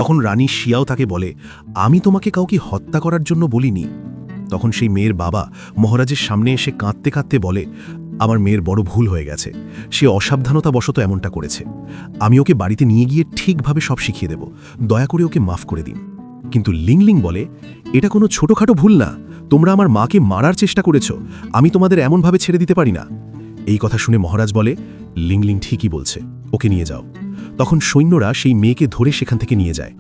তখন রানী শিয়াও তাকে বলে, আমি তোমাকে কাউকে হত্যা করার জন্য বলিনি। তখন সেই মেয়ের বাবা মহারাজের সামনে এসে কাঁদতে কাঁদতে বলে, আমার মেয়ের বড় ভুল হয়ে গেছে, সে অসাবধানতাবশত এমনটা করেছে। আমি ওকে বাড়িতে নিয়ে গিয়ে ঠিকভাবে সব শিখিয়ে দেব, দয়া করে ওকে মাফ করে দিন। কিন্তু লিংলিং বলে, এটা কোনো ছোটখাটো ভুল না, তোমরা আমার মাকে মারার চেষ্টা করেছ, আমি তোমাদের এমনভাবে ছেড়ে দিতে পারি না। এই কথা শুনে মহারাজ বলে, লিংলিং ঠিকই বলছে, ওকে নিয়ে যাও। তখন সৈন্যরা সেই মেয়েকে ধরে সেখান থেকে নিয়ে যায়।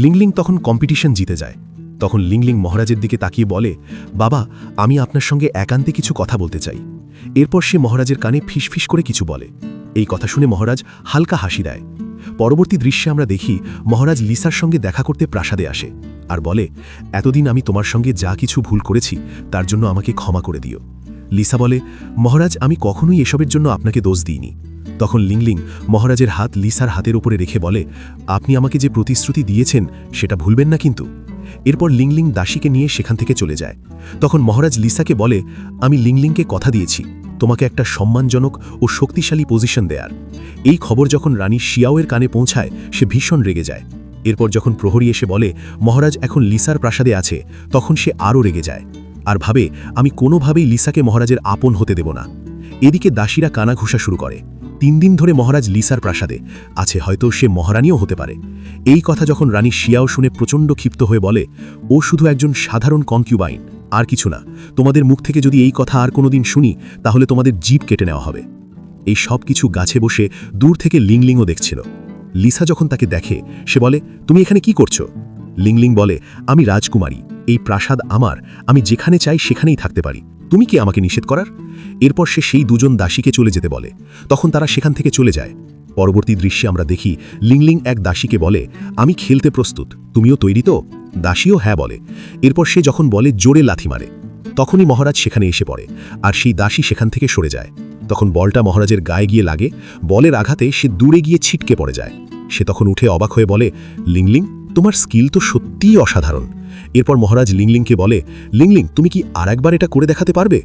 লিংলিং তখন কম্পিটিশন জিতে যায়। তখন লিংলিং মহারাজের দিকে তাকিয়ে বলে, বাবা, আমি আপনার সঙ্গে একান্তে কিছু কথা বলতে চাই। এরপর সে মহারাজের কানে ফিসফিস করে কিছু বলে। এই কথা শুনে মহারাজ হালকা হাসি দেয়। পরবর্তী দৃশ্যে আমরা দেখি মহারাজ লিসার সঙ্গে দেখা করতে প্রাসাদে আসে আর বলে, এতদিন আমি তোমার সঙ্গে যা কিছু ভুল করেছি তার জন্য আমাকে ক্ষমা করে দিও। লিসা বলে, মহারাজ, আমি কখনোই এসবের জন্য আপনাকে দোষ দিইনি। তখন লিংলিং মহারাজের হাত লিসার হাতের উপরে রেখে বলে, আপনি আমাকে যে প্রতিশ্রুতি দিয়েছেন সেটা ভুলবেন না কিন্তু। এরপর লিংলিং দাসীকে নিয়ে সেখান থেকে চলে যায়। তখন মহারাজ লিসাকে বলে, আমি লিংলিংকে কথা দিয়েছি তোমাকে একটা সম্মানজনক ও শক্তিশালী পজিশন দেয়ার। এই খবর যখন রানী শিয়াওয়ের কানে পৌঁছায় সে ভীষণ রেগে যায়। এরপর যখন প্রহরী এসে বলে মহারাজ এখন লিসার প্রাসাদে আছে, তখন সে আরও রেগে যায় আর ভাবে, আমি কোনোভাবেই লিসাকে মহারাজের আপন হতে দেব না। এদিকে দাসীরা কানাঘুষা শুরু করে। 3 দিন ধরে মহারাজ লিসার প্রাসাদে আছে, হয়তো সে মহারানীও হতে পারে। এই কথা যখন রানী শিয়াও শুনে প্রচণ্ড ক্ষিপ্ত হয়ে বলে, ও শুধু একজন সাধারণ কনকিউবাইন, আর কিছু না। তোমাদের মুখ থেকে যদি এই কথা আর কোনোদিন শুনি তাহলে তোমাদের জিভ কেটে নেওয়া হবে। এই সব কিছু গাছে বসে দূর থেকে লিংলিংও দেখছিল। লিসা যখন তাকে দেখে সে বলে, তুমি এখানে কি করছো? লিংলিং বলে, আমি রাজকুমারী, এই প্রাসাদ আমার, আমি যেখানে চাই সেখানেই থাকতে পারি, তুমি কি আমাকে নিষেধ করার? এরপর সে সেই দুজন দাসীকে চলে যেতে বলে। তখন তারা সেখান থেকে চলে যায়। পরবর্তী দৃশ্যে আমরা দেখি লিংলিং এক দাসীকে বলে, আমি খেলতে প্রস্তুত, তুমিও তৈরি তো? দাসীও হ্যাঁ বলে। এরপর সে যখন বলে জোরে লাথি মারে, তখনই মহারাজ সেখানে এসে পড়ে আর সেই দাসী সেখান থেকে সরে যায়। তখন বলটা মহারাজের গায়ে গিয়ে লাগে, বলের আঘাতে সে দূরে গিয়ে ছিটকে পড়ে যায়। সে তখন উঠে অবাক হয়ে বলে, লিংলিং, তোমার স্কিল তো সত্যিই অসাধারণ। এরপর মহারাজ লিংলিংকে বলে, লিংলিং, তুমি কি আর একবার এটা করে দেখাতে পারবে?